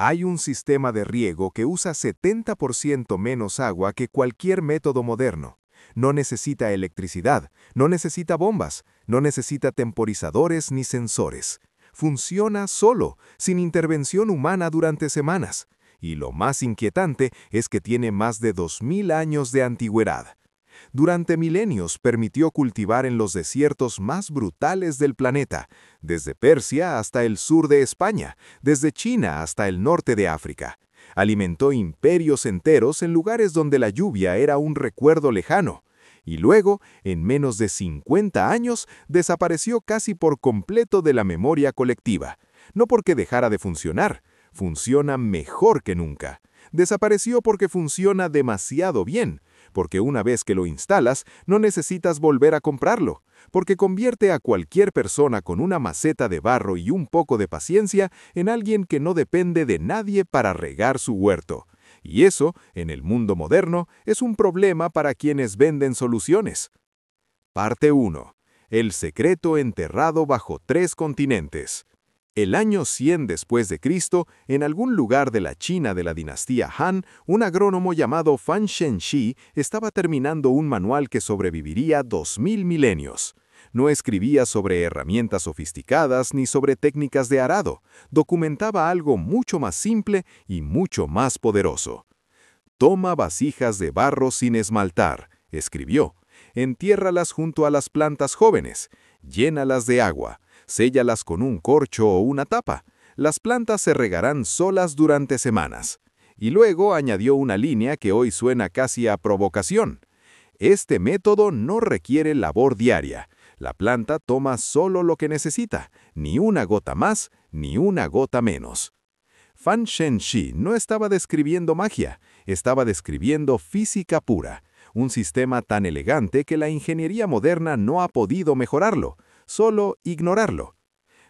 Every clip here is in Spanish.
Hay un sistema de riego que usa 70% menos agua que cualquier método moderno. No necesita electricidad, no necesita bombas, no necesita temporizadores ni sensores. Funciona solo, sin intervención humana durante semanas. Y lo más inquietante es que tiene más de 2000 años de antigüedad. Durante milenios permitió cultivar en los desiertos más brutales del planeta, desde Persia hasta el sur de España, desde China hasta el norte de África. Alimentó imperios enteros en lugares donde la lluvia era un recuerdo lejano. Y luego, en menos de 50 años, desapareció casi por completo de la memoria colectiva. No porque dejara de funcionar, funciona mejor que nunca. Desapareció porque funciona demasiado bien, porque una vez que lo instalas, no necesitas volver a comprarlo, porque convierte a cualquier persona con una maceta de barro y un poco de paciencia en alguien que no depende de nadie para regar su huerto. Y eso, en el mundo moderno, es un problema para quienes venden soluciones. Parte 1. El secreto enterrado bajo 3 continentes. El año 100 después de Cristo, en algún lugar de la China de la dinastía Han, un agrónomo llamado Fan Zhenxi estaba terminando un manual que sobreviviría 2000 milenios. No escribía sobre herramientas sofisticadas ni sobre técnicas de arado. Documentaba algo mucho más simple y mucho más poderoso. «Toma vasijas de barro sin esmaltar», escribió. «Entiérralas junto a las plantas jóvenes. Llénalas de agua. Séllalas con un corcho o una tapa. Las plantas se regarán solas durante semanas». Y luego añadió una línea que hoy suena casi a provocación. «Este método no requiere labor diaria. La planta toma solo lo que necesita, ni una gota más, ni una gota menos». Fan Zhenxi no estaba describiendo magia, estaba describiendo física pura, un sistema tan elegante que la ingeniería moderna no ha podido mejorarlo, solo ignorarlo.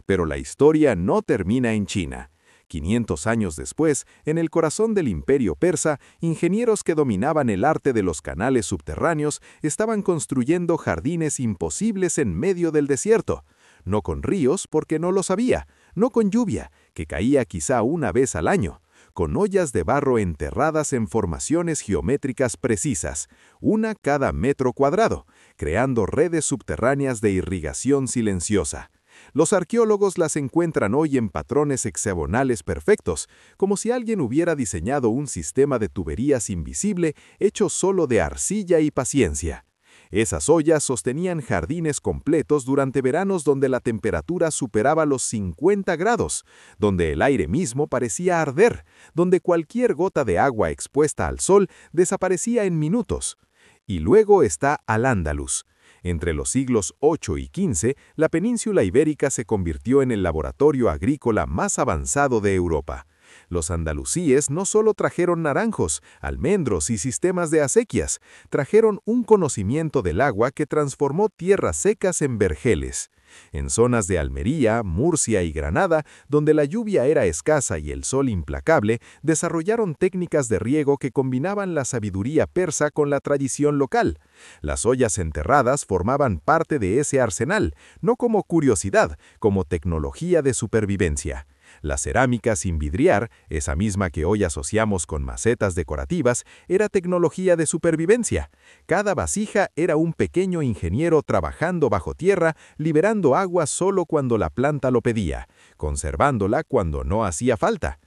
Pero la historia no termina en China. 500 años después, en el corazón del imperio persa, ingenieros que dominaban el arte de los canales subterráneos estaban construyendo jardines imposibles en medio del desierto. No con ríos, porque no lo sabía, no con lluvia, que caía quizá una vez al año, con ollas de barro enterradas en formaciones geométricas precisas, una cada metro cuadrado, creando redes subterráneas de irrigación silenciosa. Los arqueólogos las encuentran hoy en patrones hexagonales perfectos, como si alguien hubiera diseñado un sistema de tuberías invisible hecho solo de arcilla y paciencia. Esas ollas sostenían jardines completos durante veranos donde la temperatura superaba los 50 grados, donde el aire mismo parecía arder, donde cualquier gota de agua expuesta al sol desaparecía en minutos. Y luego está Al-Ándalus. Entre los siglos VIII y XV, la península ibérica se convirtió en el laboratorio agrícola más avanzado de Europa. Los andalusíes no solo trajeron naranjos, almendros y sistemas de acequias, trajeron un conocimiento del agua que transformó tierras secas en vergeles. En zonas de Almería, Murcia y Granada, donde la lluvia era escasa y el sol implacable, desarrollaron técnicas de riego que combinaban la sabiduría persa con la tradición local. Las ollas enterradas formaban parte de ese arsenal, no como curiosidad, como tecnología de supervivencia. La cerámica sin vidriar, esa misma que hoy asociamos con macetas decorativas, era tecnología de supervivencia. Cada vasija era un pequeño ingeniero trabajando bajo tierra, liberando agua solo cuando la planta lo pedía, conservándola cuando no hacía falta.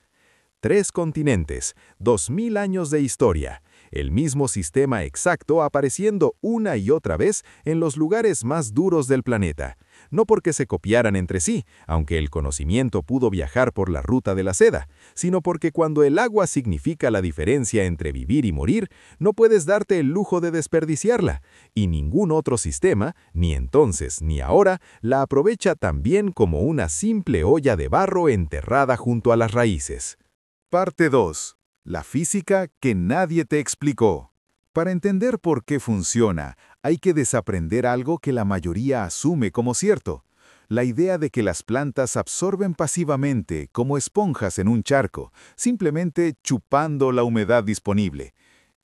3 continentes, 2000 años de historia, el mismo sistema exacto apareciendo una y otra vez en los lugares más duros del planeta. No porque se copiaran entre sí, aunque el conocimiento pudo viajar por la ruta de la seda, sino porque cuando el agua significa la diferencia entre vivir y morir, no puedes darte el lujo de desperdiciarla, y ningún otro sistema, ni entonces ni ahora, la aprovecha tan bien como una simple olla de barro enterrada junto a las raíces. Parte 2. La física que nadie te explicó. Para entender por qué funciona, hay que desaprender algo que la mayoría asume como cierto. La idea de que las plantas absorben pasivamente, como esponjas en un charco, simplemente chupando la humedad disponible.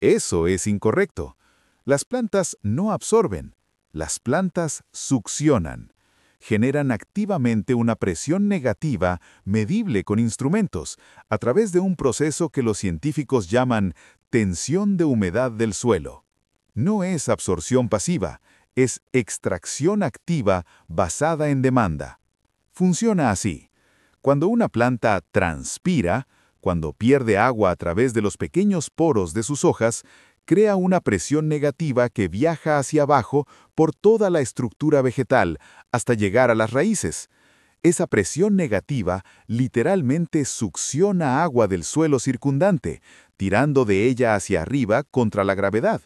Eso es incorrecto. Las plantas no absorben, las plantas succionan. generan activamente una presión negativa medible con instrumentos, a través de un proceso que los científicos llaman tensión de humedad del suelo. No es absorción pasiva, es extracción activa basada en demanda. Funciona así. Cuando una planta transpira, cuando pierde agua a través de los pequeños poros de sus hojas, crea una presión negativa que viaja hacia abajo por toda la estructura vegetal hasta llegar a las raíces. Esa presión negativa literalmente succiona agua del suelo circundante, tirando de ella hacia arriba contra la gravedad.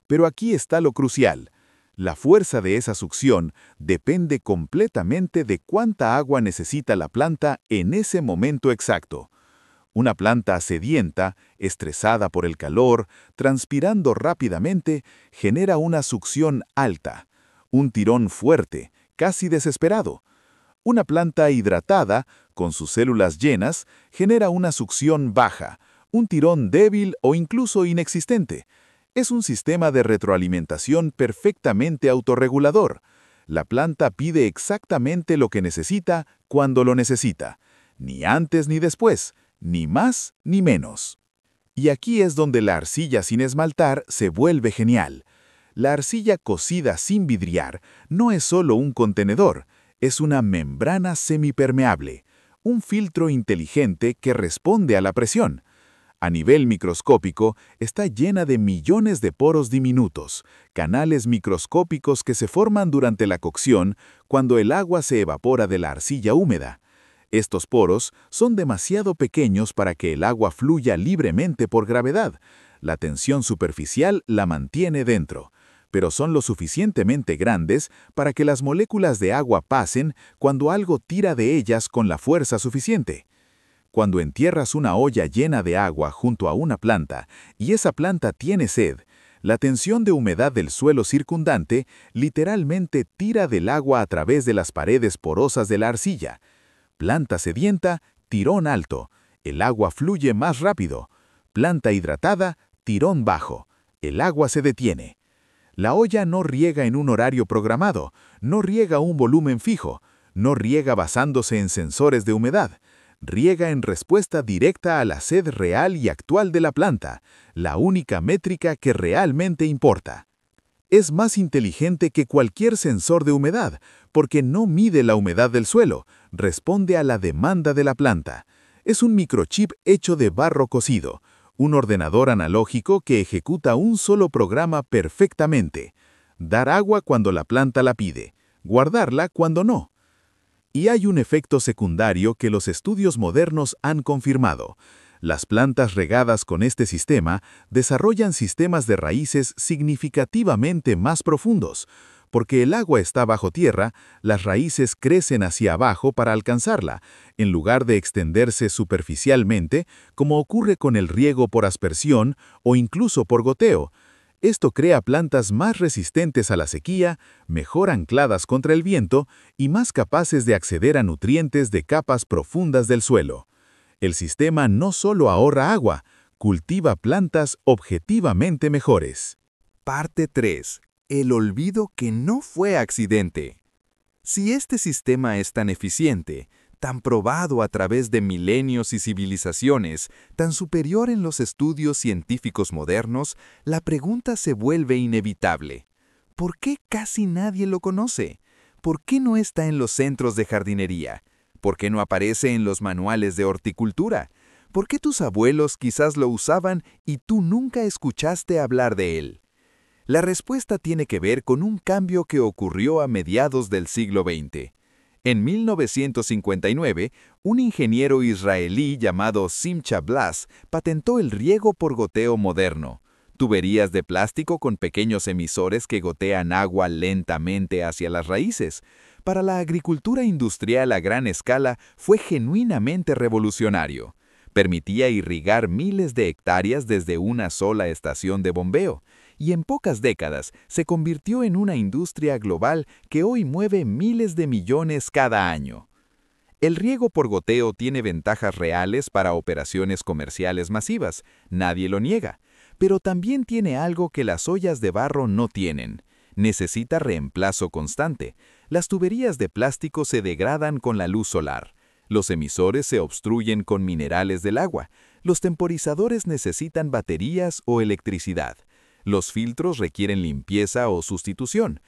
Pero aquí está lo crucial. La fuerza de esa succión depende completamente de cuánta agua necesita la planta en ese momento exacto. Una planta sedienta, estresada por el calor, transpirando rápidamente, genera una succión alta, un tirón fuerte, casi desesperado. Una planta hidratada, con sus células llenas, genera una succión baja, un tirón débil o incluso inexistente. Es un sistema de retroalimentación perfectamente autorregulador. La planta pide exactamente lo que necesita cuando lo necesita, ni antes ni después, ni más ni menos. Y aquí es donde la arcilla sin esmaltar se vuelve genial. La arcilla cocida sin vidriar no es solo un contenedor, es una membrana semipermeable, un filtro inteligente que responde a la presión. A nivel microscópico, está llena de millones de poros diminutos, canales microscópicos que se forman durante la cocción cuando el agua se evapora de la arcilla húmeda. Estos poros son demasiado pequeños para que el agua fluya libremente por gravedad. La tensión superficial la mantiene dentro, pero son lo suficientemente grandes para que las moléculas de agua pasen cuando algo tira de ellas con la fuerza suficiente. Cuando entierras una olla llena de agua junto a una planta y esa planta tiene sed, la tensión de humedad del suelo circundante literalmente tira del agua a través de las paredes porosas de la arcilla. Planta sedienta, tirón alto. El agua fluye más rápido. Planta hidratada, tirón bajo. El agua se detiene. La olla no riega en un horario programado, no riega un volumen fijo, no riega basándose en sensores de humedad. Riega en respuesta directa a la sed real y actual de la planta, la única métrica que realmente importa. Es más inteligente que cualquier sensor de humedad, porque no mide la humedad del suelo, responde a la demanda de la planta. Es un microchip hecho de barro cocido, un ordenador analógico que ejecuta un solo programa perfectamente. Dar agua cuando la planta la pide, guardarla cuando no. Y hay un efecto secundario que los estudios modernos han confirmado. Las plantas regadas con este sistema desarrollan sistemas de raíces significativamente más profundos. Porque el agua está bajo tierra, las raíces crecen hacia abajo para alcanzarla, en lugar de extenderse superficialmente, como ocurre con el riego por aspersión o incluso por goteo. Esto crea plantas más resistentes a la sequía, mejor ancladas contra el viento y más capaces de acceder a nutrientes de capas profundas del suelo. El sistema no solo ahorra agua, cultiva plantas objetivamente mejores. Parte 3. El olvido que no fue accidente. Si este sistema es tan eficiente, tan probado a través de milenios y civilizaciones, tan superior en los estudios científicos modernos, la pregunta se vuelve inevitable. ¿Por qué casi nadie lo conoce? ¿Por qué no está en los centros de jardinería? ¿Por qué no aparece en los manuales de horticultura? ¿Por qué tus abuelos quizás lo usaban y tú nunca escuchaste hablar de él? La respuesta tiene que ver con un cambio que ocurrió a mediados del siglo XX. En 1959, un ingeniero israelí llamado Simcha Blas patentó el riego por goteo moderno, tuberías de plástico con pequeños emisores que gotean agua lentamente hacia las raíces. Para la agricultura industrial a gran escala fue genuinamente revolucionario. Permitía irrigar miles de hectáreas desde una sola estación de bombeo, y en pocas décadas se convirtió en una industria global que hoy mueve miles de millones cada año. El riego por goteo tiene ventajas reales para operaciones comerciales masivas, nadie lo niega, pero también tiene algo que las ollas de barro no tienen: Necesita reemplazo constante. Las tuberías de plástico se degradan con la luz solar. Los emisores se obstruyen con minerales del agua. Los temporizadores necesitan baterías o electricidad. Los filtros requieren limpieza o sustitución.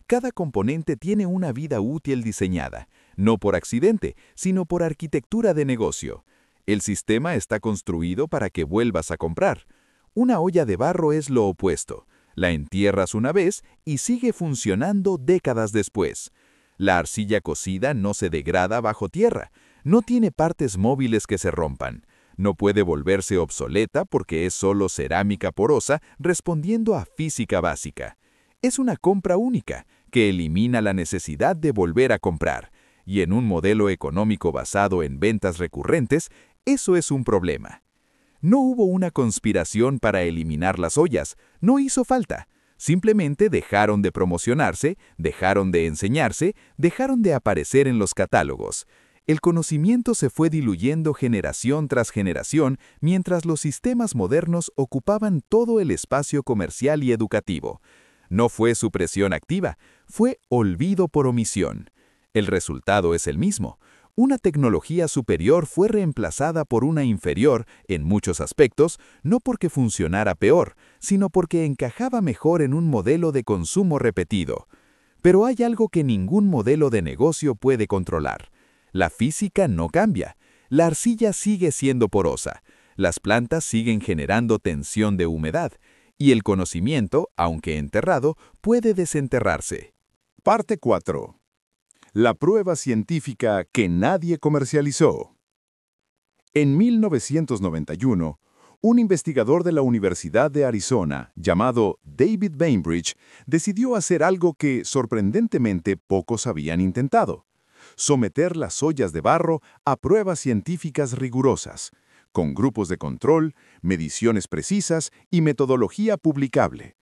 Cada componente tiene una vida útil diseñada, no por accidente, sino por arquitectura de negocio. El sistema está construido para que vuelvas a comprar. Una olla de barro es lo opuesto. La entierras una vez y sigue funcionando décadas después. La arcilla cocida no se degrada bajo tierra. No tiene partes móviles que se rompan. No puede volverse obsoleta porque es solo cerámica porosa respondiendo a física básica. Es una compra única que elimina la necesidad de volver a comprar. Y en un modelo económico basado en ventas recurrentes, eso es un problema. No hubo una conspiración para eliminar las ollas, no hizo falta. Simplemente dejaron de promocionarse, dejaron de enseñarse, dejaron de aparecer en los catálogos. El conocimiento se fue diluyendo generación tras generación mientras los sistemas modernos ocupaban todo el espacio comercial y educativo. No fue supresión activa, fue olvido por omisión. El resultado es el mismo. Una tecnología superior fue reemplazada por una inferior, en muchos aspectos, no porque funcionara peor, sino porque encajaba mejor en un modelo de consumo repetido. Pero hay algo que ningún modelo de negocio puede controlar. La física no cambia. La arcilla sigue siendo porosa. Las plantas siguen generando tensión de humedad. Y el conocimiento, aunque enterrado, puede desenterrarse. Parte 4. La prueba científica que nadie comercializó. En 1991, un investigador de la Universidad de Arizona, llamado David Bainbridge, decidió hacer algo que, sorprendentemente, pocos habían intentado: someter las ollas de barro a pruebas científicas rigurosas, con grupos de control, mediciones precisas y metodología publicable.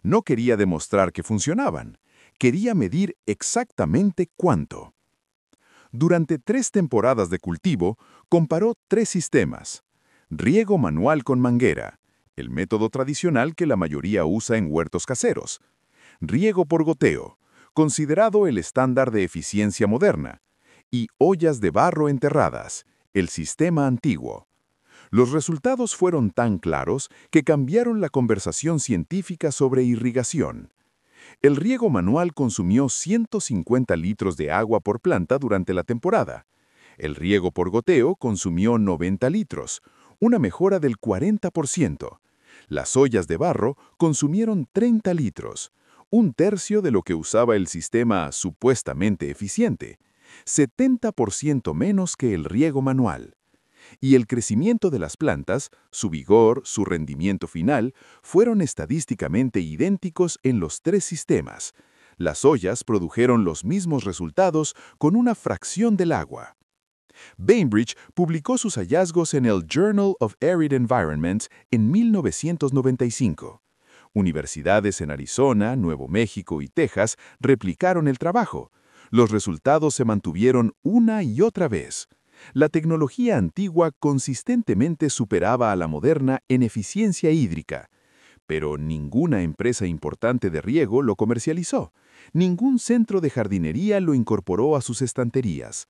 No quería demostrar que funcionaban. Quería medir exactamente cuánto. Durante 3 temporadas de cultivo, comparó 3 sistemas: riego manual con manguera, el método tradicional que la mayoría usa en huertos caseros; riego por goteo, considerado el estándar de eficiencia moderna; y ollas de barro enterradas, el sistema antiguo. Los resultados fueron tan claros que cambiaron la conversación científica sobre irrigación. El riego manual consumió 150 litros de agua por planta durante la temporada. El riego por goteo consumió 90 litros, una mejora del 40%. Las ollas de barro consumieron 30 litros, un tercio de lo que usaba el sistema supuestamente eficiente, 70% menos que el riego manual. Y el crecimiento de las plantas, su vigor, su rendimiento final, fueron estadísticamente idénticos en los 3 sistemas. Las ollas produjeron los mismos resultados con una fracción del agua. Bainbridge publicó sus hallazgos en el Journal of Arid Environments en 1995. Universidades en Arizona, Nuevo México y Texas replicaron el trabajo. Los resultados se mantuvieron una y otra vez. La tecnología antigua consistentemente superaba a la moderna en eficiencia hídrica. Pero ninguna empresa importante de riego lo comercializó. Ningún centro de jardinería lo incorporó a sus estanterías.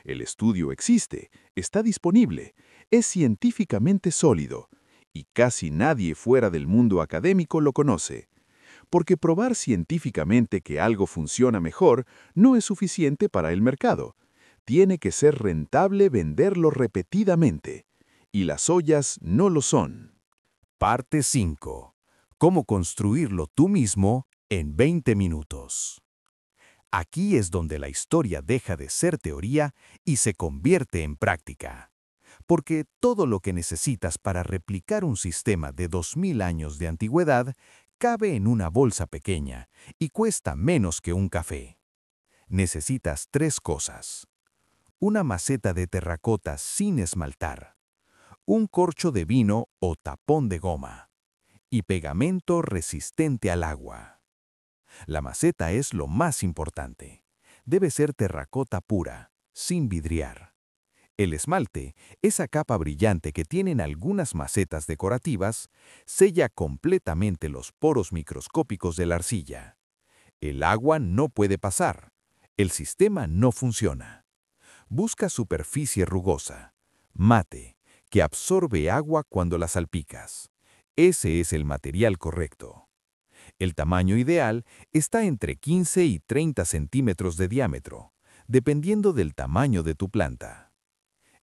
El estudio existe, está disponible, es científicamente sólido, y casi nadie fuera del mundo académico lo conoce. Porque probar científicamente que algo funciona mejor no es suficiente para el mercado. Tiene que ser rentable venderlo repetidamente. Y las ollas no lo son. Parte 5. Cómo construirlo tú mismo en 20 minutos. Aquí es donde la historia deja de ser teoría y se convierte en práctica. Porque todo lo que necesitas para replicar un sistema de 2000 años de antigüedad cabe en una bolsa pequeña y cuesta menos que un café. Necesitas 3 cosas: una maceta de terracota sin esmaltar, un corcho de vino o tapón de goma, y pegamento resistente al agua. La maceta es lo más importante. Debe ser terracota pura, sin vidriar. El esmalte, esa capa brillante que tienen algunas macetas decorativas, sella completamente los poros microscópicos de la arcilla. El agua no puede pasar. El sistema no funciona. Busca superficie rugosa, mate, que absorbe agua cuando la salpicas. Ese es el material correcto. El tamaño ideal está entre 15 y 30 centímetros de diámetro, dependiendo del tamaño de tu planta.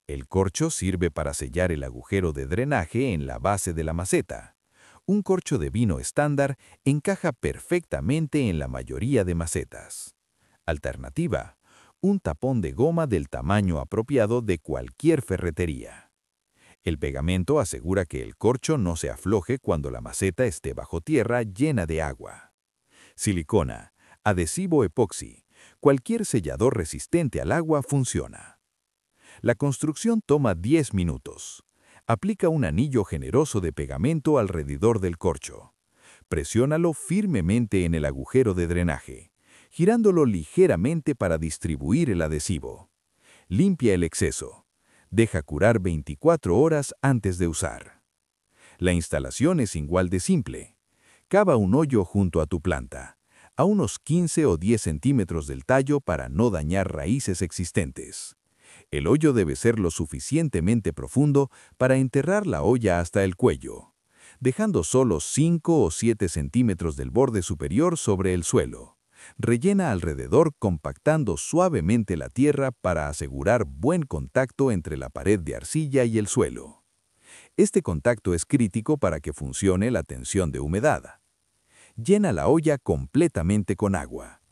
El corcho sirve para sellar el agujero de drenaje en la base de la maceta. Un corcho de vino estándar encaja perfectamente en la mayoría de macetas. Alternativa: un tapón de goma del tamaño apropiado de cualquier ferretería. El pegamento asegura que el corcho no se afloje cuando la maceta esté bajo tierra llena de agua. Silicona, adhesivo epoxi, cualquier sellador resistente al agua funciona. La construcción toma 10 minutos. Aplica un anillo generoso de pegamento alrededor del corcho. Presiónalo firmemente en el agujero de drenaje, girándolo ligeramente para distribuir el adhesivo. Limpia el exceso. Deja curar 24 horas antes de usar. La instalación es igual de simple. Cava un hoyo junto a tu planta, a unos 15 o 10 centímetros del tallo para no dañar raíces existentes. El hoyo debe ser lo suficientemente profundo para enterrar la olla hasta el cuello, dejando solo 5 o 7 centímetros del borde superior sobre el suelo. Rellena alrededor compactando suavemente la tierra para asegurar buen contacto entre la pared de arcilla y el suelo. Este contacto es crítico para que funcione la tensión de humedad. Llena la olla completamente con agua.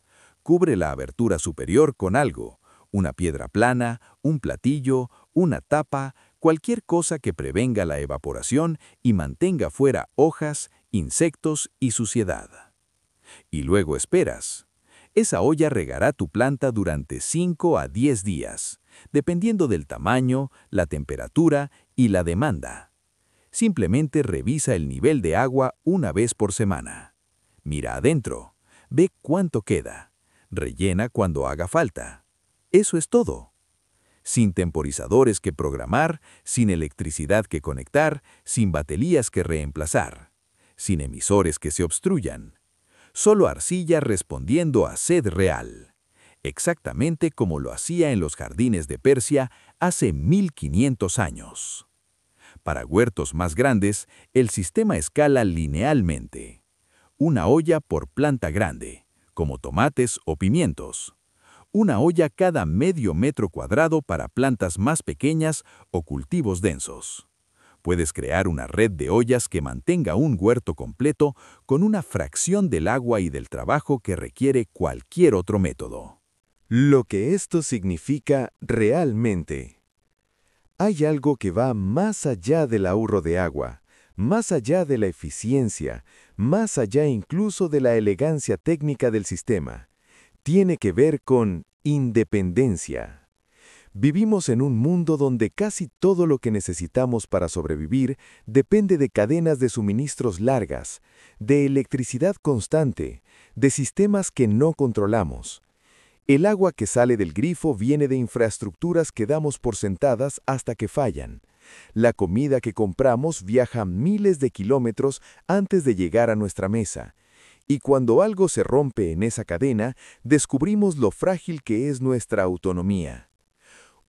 Cubre la abertura superior con algo: una piedra plana, un platillo, una tapa, cualquier cosa que prevenga la evaporación y mantenga fuera hojas, insectos y suciedad. Y luego esperas. Esa olla regará tu planta durante 5 a 10 días, dependiendo del tamaño, la temperatura y la demanda. Simplemente revisa el nivel de agua una vez por semana. Mira adentro, ve cuánto queda, rellena cuando haga falta. Eso es todo. Sin temporizadores que programar, sin electricidad que conectar, sin baterías que reemplazar, sin emisores que se obstruyan. Solo arcilla respondiendo a sed real, exactamente como lo hacía en los jardines de Persia hace 1500 años. Para huertos más grandes, el sistema escala linealmente. Una olla por planta grande, como tomates o pimientos. Una olla cada medio metro cuadrado para plantas más pequeñas o cultivos densos. Puedes crear una red de ollas que mantenga un huerto completo con una fracción del agua y del trabajo que requiere cualquier otro método. Lo que esto significa realmente. Hay algo que va más allá del ahorro de agua, más allá de la eficiencia, más allá incluso de la elegancia técnica del sistema. Tiene que ver con independencia. Vivimos en un mundo donde casi todo lo que necesitamos para sobrevivir depende de cadenas de suministros largas, de electricidad constante, de sistemas que no controlamos. El agua que sale del grifo viene de infraestructuras que damos por sentadas hasta que fallan. La comida que compramos viaja miles de kilómetros antes de llegar a nuestra mesa. Y cuando algo se rompe en esa cadena, descubrimos lo frágil que es nuestra autonomía.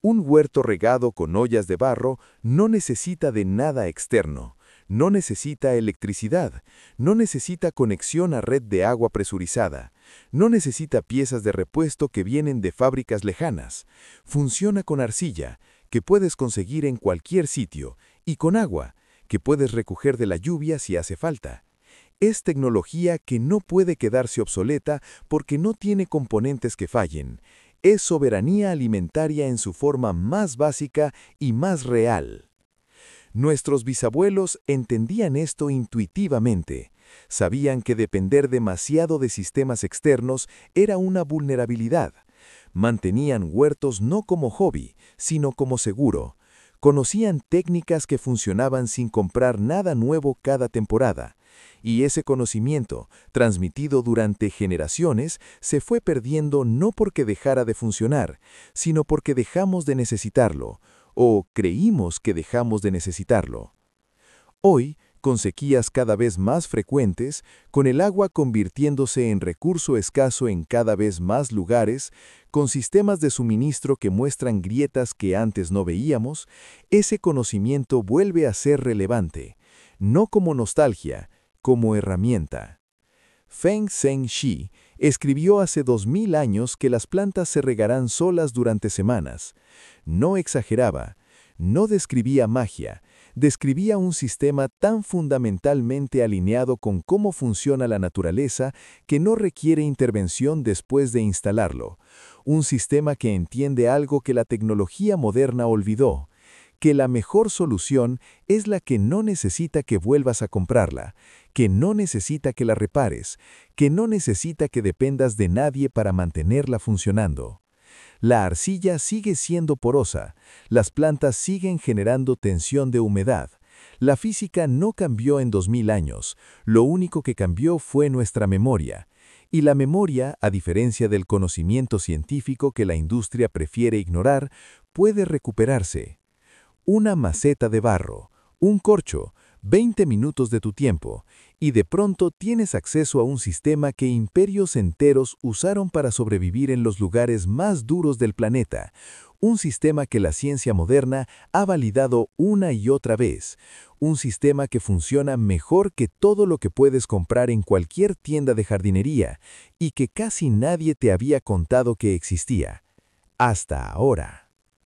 Un huerto regado con ollas de barro no necesita de nada externo, no necesita electricidad, no necesita conexión a red de agua presurizada, no necesita piezas de repuesto que vienen de fábricas lejanas. Funciona con arcilla, que puedes conseguir en cualquier sitio, y con agua, que puedes recoger de la lluvia si hace falta. Es tecnología que no puede quedarse obsoleta porque no tiene componentes que fallen. Es soberanía alimentaria en su forma más básica y más real. Nuestros bisabuelos entendían esto intuitivamente. Sabían que depender demasiado de sistemas externos era una vulnerabilidad. Mantenían huertos no como hobby, sino como seguro. Conocían técnicas que funcionaban sin comprar nada nuevo cada temporada. Y ese conocimiento, transmitido durante generaciones, se fue perdiendo no porque dejara de funcionar, sino porque dejamos de necesitarlo, o creímos que dejamos de necesitarlo. Hoy, con sequías cada vez más frecuentes, con el agua convirtiéndose en recurso escaso en cada vez más lugares, con sistemas de suministro que muestran grietas que antes no veíamos, ese conocimiento vuelve a ser relevante, no como nostalgia, como herramienta. Feng Zheng Shi escribió hace 2000 años que las plantas se regarán solas durante semanas. No exageraba, no describía magia, describía un sistema tan fundamentalmente alineado con cómo funciona la naturaleza que no requiere intervención después de instalarlo. Un sistema que entiende algo que la tecnología moderna olvidó, que la mejor solución es la que no necesita que vuelvas a comprarla, que no necesita que la repares, que no necesita que dependas de nadie para mantenerla funcionando. La arcilla sigue siendo porosa, las plantas siguen generando tensión de humedad. La física no cambió en 2000 años, lo único que cambió fue nuestra memoria. Y la memoria, a diferencia del conocimiento científico que la industria prefiere ignorar, puede recuperarse. Una maceta de barro, un corcho, 20 minutos de tu tiempo, y de pronto tienes acceso a un sistema que imperios enteros usaron para sobrevivir en los lugares más duros del planeta, un sistema que la ciencia moderna ha validado una y otra vez, un sistema que funciona mejor que todo lo que puedes comprar en cualquier tienda de jardinería y que casi nadie te había contado que existía. Hasta ahora.